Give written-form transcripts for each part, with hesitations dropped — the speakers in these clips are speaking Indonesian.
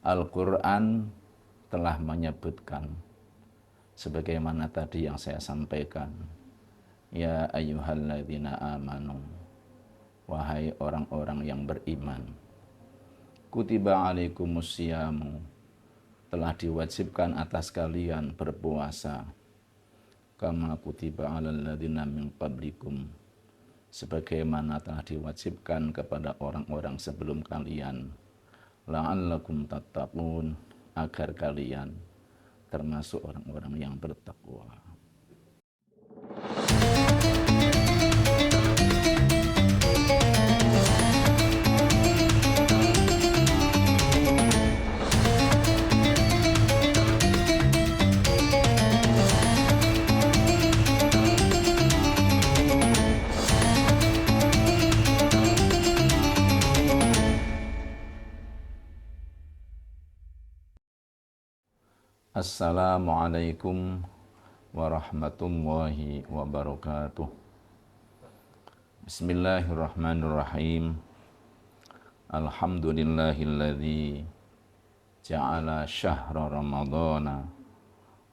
Al-Quran telah menyebutkan sebagaimana tadi yang saya sampaikan, ya ayyuhalladzina amanu, wahai orang-orang yang beriman, kutiba alaikumusyamu, telah diwajibkan atas kalian berpuasa, kama kutiba alal ladzina min qablikum, sebagaimana telah diwajibkan kepada orang-orang sebelum kalian, la'allakum tattaqun, agar kalian termasuk orang-orang yang bertakwa. Assalamualaikum warahmatullahi wabarakatuh. Bismillahirrahmanirrahim. Alhamdulillahilladzi ja'ala syahra ramadhana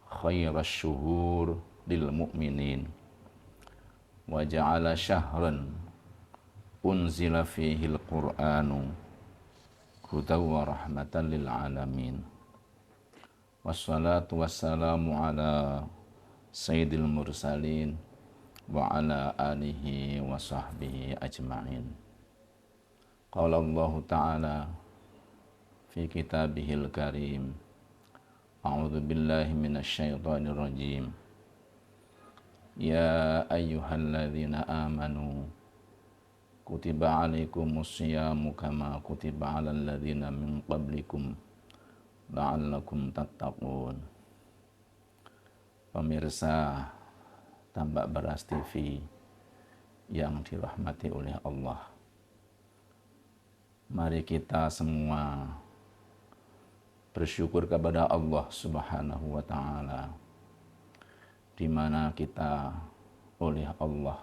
khairas syuhur lil mu'minin wa ja'ala syahran unzila fihil qur'anu hudaw wa rahmatan lil alamin. Wassalatu wassalamu ala sayyidil mursalin wa ala alihi wa sahbihi ajma'in. Qala Allah ta'ala fi kitabihil karim, a'udzu billahi minasy syaithanir rajim. Ya ayyuhalladzina amanu kutiba alaikumus syiyamu kama kutiba alal ladzina min qablikum la'allakum tattaqun. Pemirsa Tambak Beras TV yang dirahmati oleh Allah, mari kita semua bersyukur kepada Allah Subhanahu wa ta'ala, di mana kita oleh Allah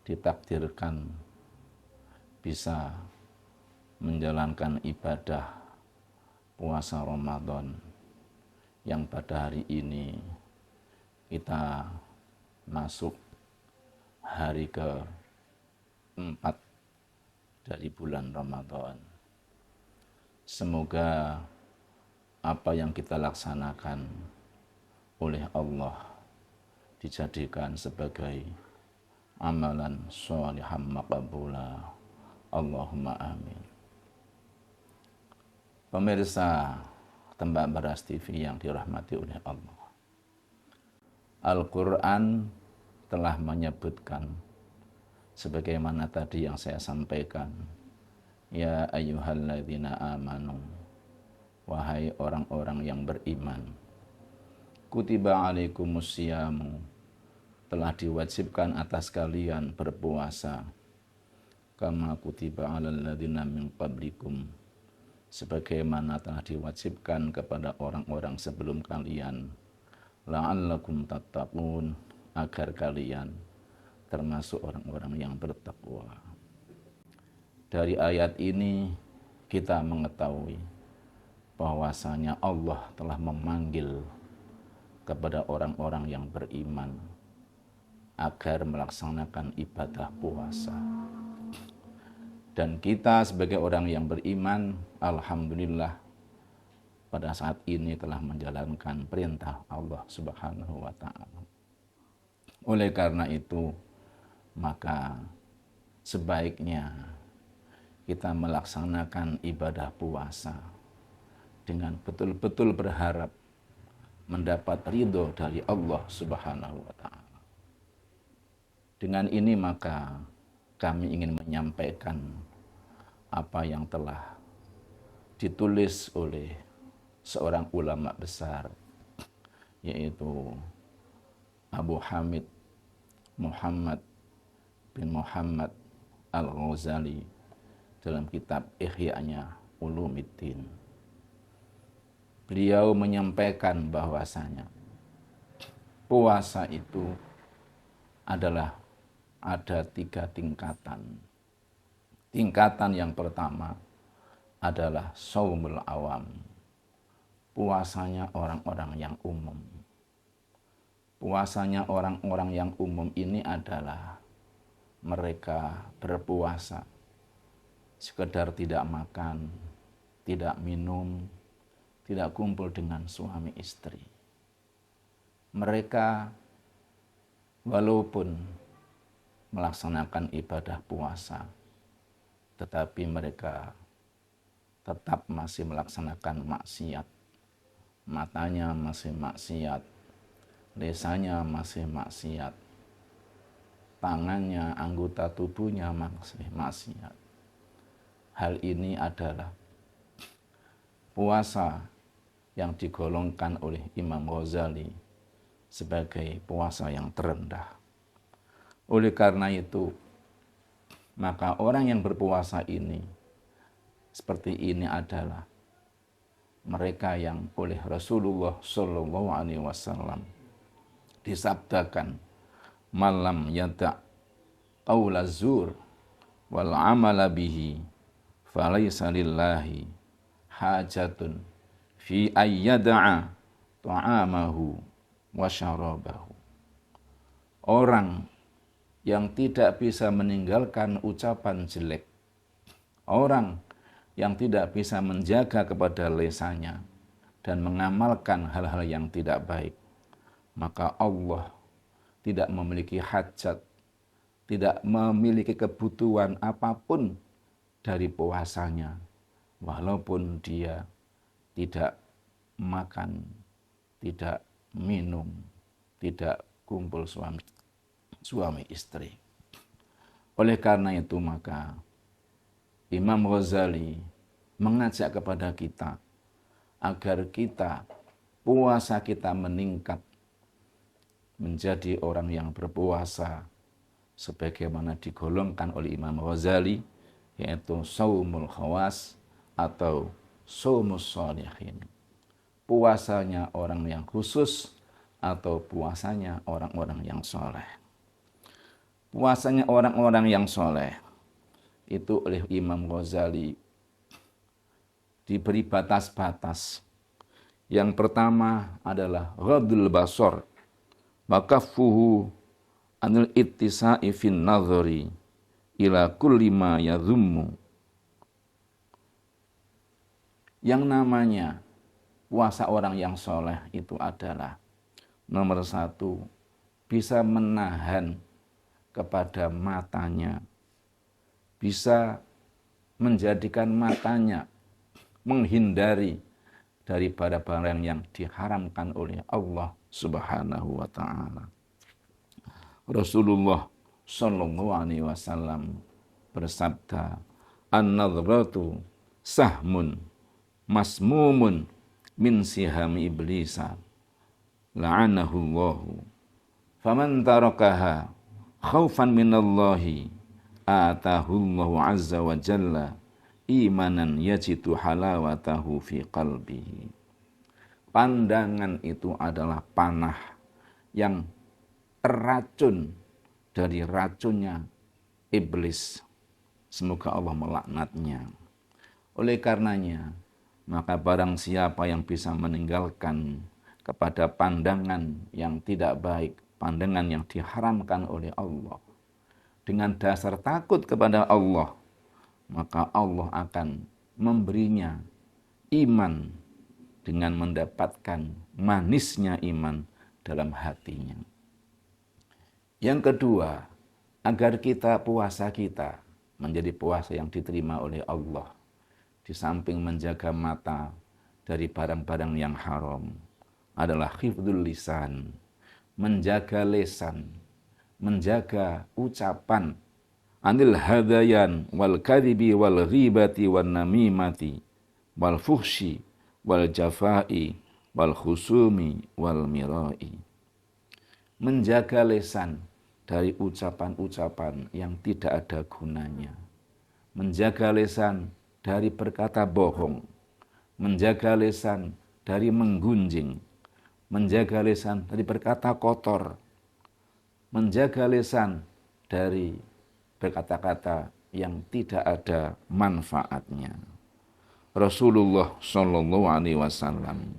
ditakdirkan bisa menjalankan ibadah puasa Ramadan, yang pada hari ini kita masuk hari ke-4 dari bulan Ramadan. Semoga apa yang kita laksanakan oleh Allah dijadikan sebagai amalan sholihan maqbula. Allahumma amin. Pemirsa Tambak Beras TV yang dirahmati oleh Allah, Al-Quran telah menyebutkan sebagaimana tadi yang saya sampaikan, ya ayyuhalladzina amanu, wahai orang-orang yang beriman, kutiba alaikumusyamu, telah diwajibkan atas kalian berpuasa, kama kutiba alal ladzina min qablikum, sebagaimana telah diwajibkan kepada orang-orang sebelum kalian, la'allakum tattaqun, agar kalian termasuk orang-orang yang bertakwa. Dari ayat ini kita mengetahui bahwasanya Allah telah memanggil kepada orang-orang yang beriman agar melaksanakan ibadah puasa. Dan kita sebagai orang yang beriman, alhamdulillah, pada saat ini telah menjalankan perintah Allah Subhanahu wa ta'ala. Oleh karena itu, maka sebaiknya kita melaksanakan ibadah puasa dengan betul-betul berharap mendapat ridho dari Allah Subhanahu wa ta'ala. Dengan ini maka kami ingin menyampaikan apa yang telah ditulis oleh seorang ulama besar, yaitu Abu Hamid Muhammad bin Muhammad Al-Ghazali dalam kitab Ihya-nya Ulumiddin. Beliau menyampaikan bahwasanya puasa itu adalah ada 3 tingkatan. Tingkatan yang pertama adalah shaumul awam, puasanya orang-orang yang umum. Puasanya orang-orang yang umum ini adalah mereka berpuasa sekedar tidak makan, tidak minum, tidak kumpul dengan suami istri. Mereka walaupun melaksanakan ibadah puasa, tetapi mereka tetap masih melaksanakan maksiat. Matanya masih maksiat, lisannya masih maksiat, tangannya, anggota tubuhnya masih maksiat. Hal ini adalah puasa yang digolongkan oleh Imam Ghazali sebagai puasa yang terendah. Oleh karena itu, maka orang yang berpuasa ini seperti ini adalah mereka yang oleh Rasulullah Shallallahu Alaihi Wasallam disabdakan, malam yada' qaula zur wal amala bihi falaysa lillahi hajatun fi ayyada'a ta'amahu wa syarabahu. Orang yang tidak bisa meninggalkan ucapan jelek, orang yang tidak bisa menjaga kepada lisannya dan mengamalkan hal-hal yang tidak baik, maka Allah tidak memiliki hajat, tidak memiliki kebutuhan apapun dari puasanya, walaupun dia tidak makan, tidak minum, tidak kumpul suami istri. Oleh karena itu maka Imam Ghazali mengajak kepada kita agar kita, puasa kita meningkat menjadi orang yang berpuasa sebagaimana digolongkan oleh Imam Ghazali, yaitu shaumul khawas atau shaumus sholihin, puasanya orang yang khusus atau puasanya orang-orang yang soleh. Puasanya orang-orang yang soleh itu oleh Imam Ghazali diberi batas-batas. Yang pertama adalah ghadul basar, waqafuhu anil ittisa'i fin nadhari ila kulli ma yadhummu. Yang namanya puasa orang yang soleh itu adalah nomor satu, bisa menahan kepada matanya, bisa menjadikan matanya menghindari daripada barang yang diharamkan oleh Allah Subhanahu wa ta'ala. Rasulullah Shallallahu Alaihi Wasallam bersabda, an-nadhratu sahmun masmumun min sihami iblisa la'anahullahu faman tarakaha khaufan minallahi atahullahu azza wa jalla imanan yajidu halawatahu fi qalbihi. Pandangan itu adalah panah yang terracun dari racunnya iblis. Semoga Allah melaknatnya. Oleh karenanya, maka barang siapa yang bisa meninggalkan kepada pandangan yang tidak baik, pandangan yang diharamkan oleh Allah, dengan dasar takut kepada Allah, maka Allah akan memberinya iman dengan mendapatkan manisnya iman dalam hatinya. Yang kedua, agar puasa kita menjadi puasa yang diterima oleh Allah, di samping menjaga mata dari barang-barang yang haram, adalah hifdzul lisan, menjaga lisan, menjaga ucapan, anil hadayan wal kadhibi wal ghibati wan namimati wal fuhshi wal jafai wal khusumi wal mirai. Menjaga lisan dari ucapan-ucapan yang tidak ada gunanya, menjaga lisan dari berkata bohong, menjaga lisan dari menggunjing, menjaga lisan dari berkata kotor, menjaga lisan dari berkata-kata yang tidak ada manfaatnya. Rasulullah Shallallahu Alaihi Wasallam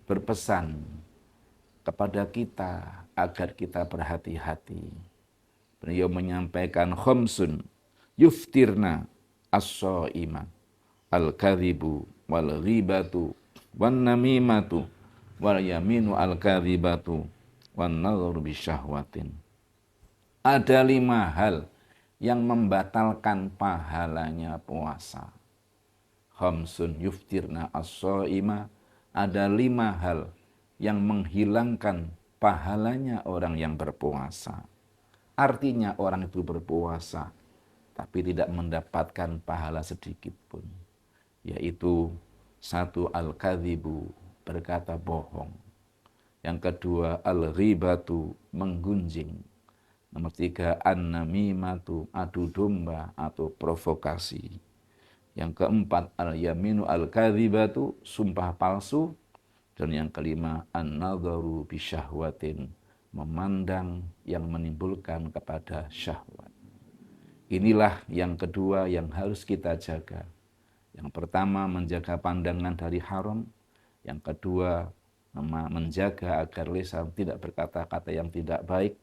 berpesan kepada kita agar kita berhati-hati. Beliau menyampaikan khamsun yuftirna as-shaima al-kadhibu wal ghibatu wan namimatu wal yaminu al-kadhibatu wan nadhru bisyahwatin. Ada 5 hal yang membatalkan pahalanya puasa. Khamsun yuftirna as-shaima, ada 5 hal yang menghilangkan pahalanya orang yang berpuasa. Artinya orang itu berpuasa tapi tidak mendapatkan pahala sedikit pun. Yaitu 1, al-kadzibu, berkata bohong. Yang kedua, al-ghibatu, menggunjing. Nomor 3, an-namimatu, adu domba atau provokasi. Yang keempat, al-yaminu al-kadzibatu, sumpah palsu. Dan yang kelima, an-nadharu bisyahwatin, memandang yang menimbulkan kepada syahwat. Inilah yang kedua yang harus kita jaga. Yang pertama, menjaga pandangan dari haram. Yang kedua, menjaga agar lisan tidak berkata-kata yang tidak baik.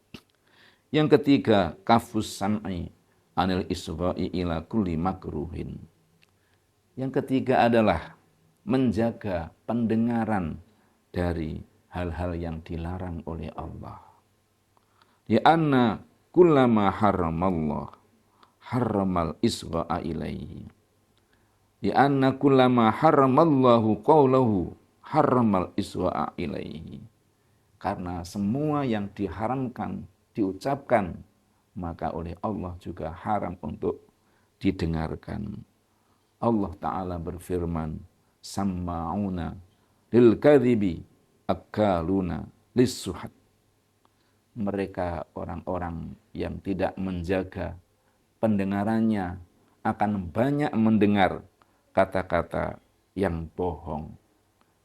Yang ketiga, kafus sam'i anil isgha'i ila kulli makruhin. Yang ketiga adalah menjaga pendengaran dari hal-hal yang dilarang oleh Allah. Li'anna kullama haramallah haramal isgha'a ilaihi. Li'anna kullama haramallahu qawlahu haramal isgha'a ilaihi. Karena semua yang diharamkan, diucapkan, maka oleh Allah juga haram untuk didengarkan. Allah Ta'ala berfirman, samma'una lil kadhibi akaluna lissuhat. Mereka orang-orang yang tidak menjaga pendengarannya akan banyak mendengar kata-kata yang bohong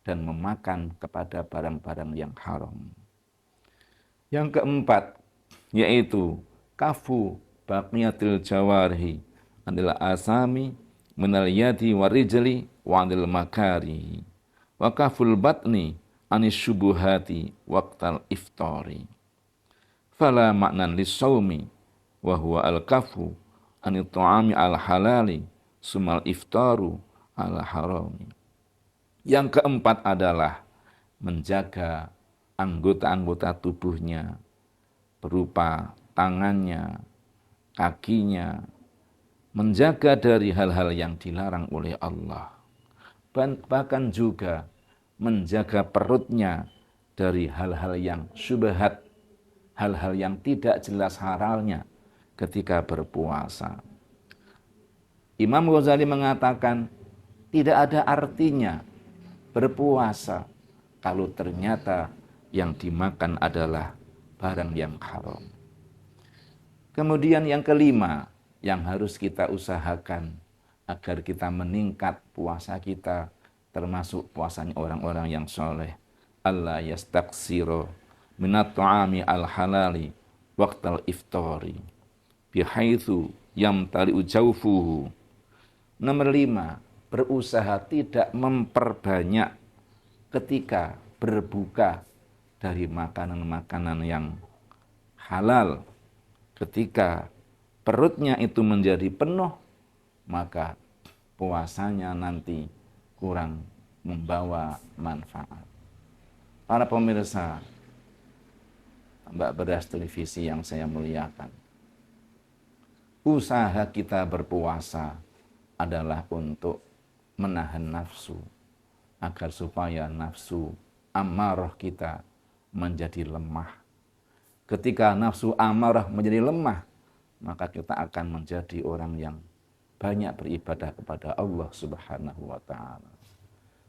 dan memakan kepada barang-barang yang haram. Yang keempat, yaitu kafu baqiyatil jawarhi adalah asami minal yadi warijli wa anil makari wa kaful batni anis syubuhati waqtal iftari. Fala maknan lissaumi wa huwa al-kafu anil ta'ami al-halali sumal iftaru al-harami. Yang keempat adalah menjaga anggota-anggota tubuhnya berupa tangannya, kakinya, menjaga dari hal-hal yang dilarang oleh Allah. Bahkan juga menjaga perutnya dari hal-hal yang syubhat, hal-hal yang tidak jelas halalnya ketika berpuasa. Imam Ghazali mengatakan, tidak ada artinya berpuasa kalau ternyata yang dimakan adalah barang yang haram. Kemudian yang kelima, yang harus kita usahakan agar kita meningkat puasa kita, termasuk puasanya orang-orang yang soleh. Allah yastaqsiro minat ta'ami al-halali waqtal iftari bihaitsu yamtali'u jawfuhu. Nomor 5, berusaha tidak memperbanyak ketika berbuka dari makanan-makanan yang halal. Ketika perutnya itu menjadi penuh, maka puasanya nanti kurang membawa manfaat. Para pemirsa Mbak Beras Televisi yang saya muliakan, usaha kita berpuasa adalah untuk menahan nafsu, agar supaya nafsu amarah kita menjadi lemah. Ketika nafsu amarah menjadi lemah, maka kita akan menjadi orang yang banyak beribadah kepada Allah Subhanahu wa ta'ala.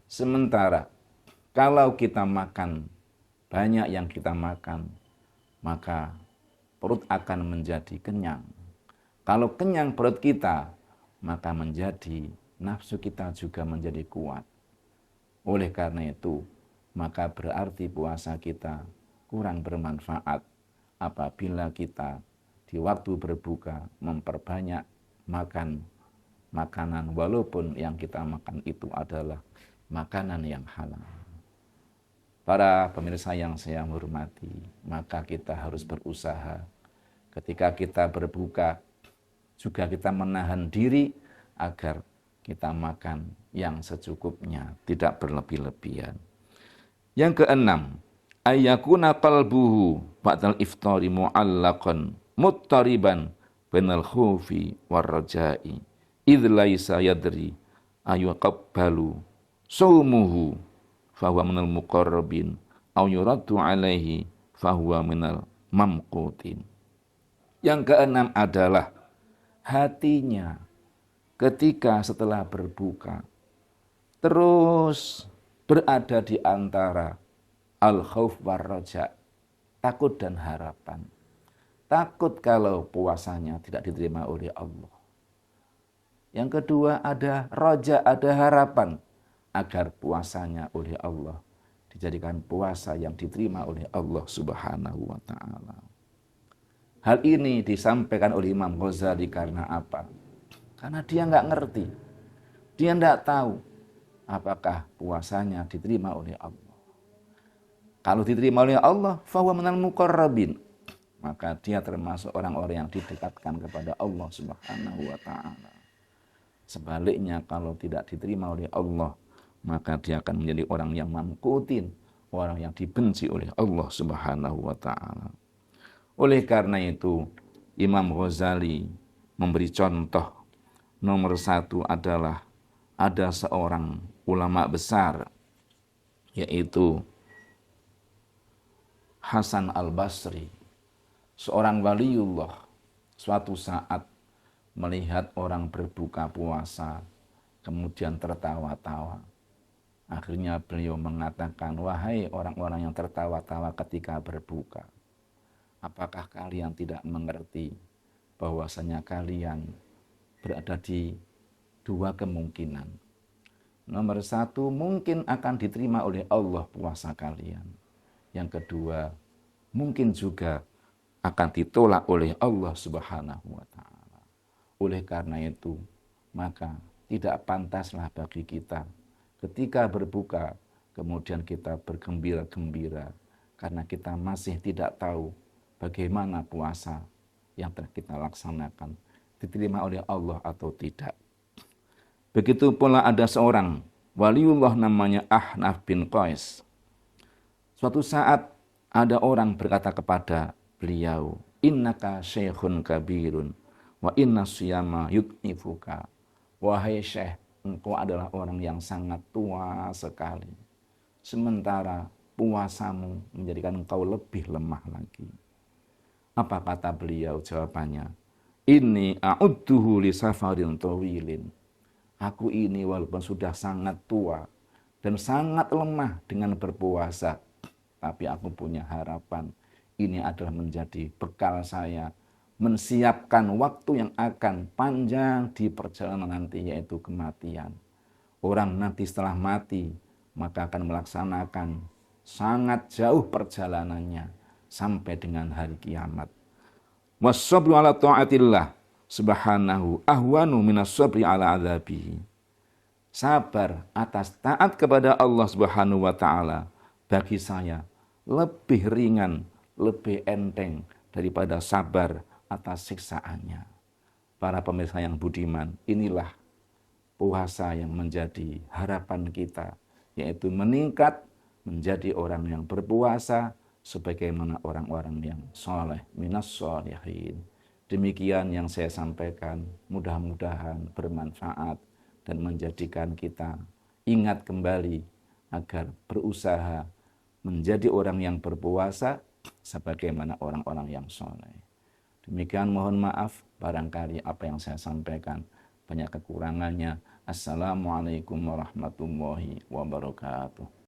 Sementara kalau kita makan banyak yang kita makan, maka perut akan menjadi kenyang. Kalau kenyang perut kita, maka menjadi nafsu kita juga menjadi kuat. Oleh karena itu, maka berarti puasa kita kurang bermanfaat apabila kita di waktu berbuka memperbanyak makan makanan walaupun yang kita makan itu adalah makanan yang halal. Para pemirsa yang saya hormati, maka kita harus berusaha ketika kita berbuka juga kita menahan diri agar kita makan yang secukupnya, tidak berlebih-lebihan. Yang keenam, ayyakuna qalbuhu ba'dal iftari mu'allaqan muttariban bainal khaufi war raja'i idz laisa yadri ayuqabbalu shaumuhu fahuwa minal muqarrabin aw yuraddu alaihi fahuwa minal mamqutin. Yang keenam adalah hatinya ketika setelah berbuka terus berada di antara al-khauf war raja, takut dan harapan. Takut kalau puasanya tidak diterima oleh Allah. Yang kedua ada raja, ada harapan agar puasanya oleh Allah dijadikan puasa yang diterima oleh Allah Subhanahu wa taala. Hal ini disampaikan oleh Imam Ghazali karena apa? Karena dia nggak ngerti. Dia nggak tahu apakah puasanya diterima oleh Allah. Kalau diterima oleh Allah, fahuwa minal muqarrabin, maka dia termasuk orang-orang yang didekatkan kepada Allah Subhanahu wa taala. Sebaliknya kalau tidak diterima oleh Allah, maka dia akan menjadi orang yang mamqutin, orang yang dibenci oleh Allah Subhanahu wa taala. Oleh karena itu, Imam Ghazali memberi contoh nomor satu adalah ada seorang ulama besar, yaitu Hasan al-Basri, seorang waliullah. Suatu saat melihat orang berbuka puasa, kemudian tertawa-tawa. Akhirnya beliau mengatakan, wahai orang-orang yang tertawa-tawa ketika berbuka, apakah kalian tidak mengerti bahwasanya kalian berada di dua kemungkinan. Nomor satu, mungkin akan diterima oleh Allah puasa kalian. Yang kedua, mungkin juga akan ditolak oleh Allah Subhanahu wa taala. Oleh karena itu, maka tidak pantaslah bagi kita ketika berbuka kemudian kita bergembira-gembira karena kita masih tidak tahu bagaimana puasa yang telah kita laksanakan diterima oleh Allah atau tidak. Begitu pula ada seorang waliullah namanya Ahnaf bin Qais. Suatu saat ada orang berkata kepada beliau, innaka syekhun kabirun wa inna siyama yutnifuka. Wahai syekh, engkau adalah orang yang sangat tua sekali. Sementara puasamu menjadikan engkau lebih lemah lagi. Apa kata beliau? Jawabannya, inni a'udduhu li safarin tawilin. Aku ini walaupun sudah sangat tua dan sangat lemah dengan berpuasa, tapi aku punya harapan ini adalah menjadi bekal saya mensiapkan waktu yang akan panjang di perjalanan nanti, yaitu kematian. Orang nanti setelah mati maka akan melaksanakan sangat jauh perjalanannya sampai dengan hari kiamat. Wassabru ala ta'atillah subhanahu ahwanu minas sabri ala adzabihi. Sabar atas taat kepada Allah Subhanahu wa taala bagi saya lebih ringan, lebih enteng daripada sabar atas siksaannya. Para pemirsa yang budiman, inilah puasa yang menjadi harapan kita, yaitu meningkat menjadi orang yang berpuasa sebagaimana orang-orang yang soleh, minas sholihin. Demikian yang saya sampaikan, mudah-mudahan bermanfaat dan menjadikan kita ingat kembali agar berusaha menjadi orang yang berpuasa sebagaimana orang-orang yang soleh. Demikian, mohon maaf barangkali apa yang saya sampaikan banyak kekurangannya. Assalamualaikum warahmatullahi wabarakatuh.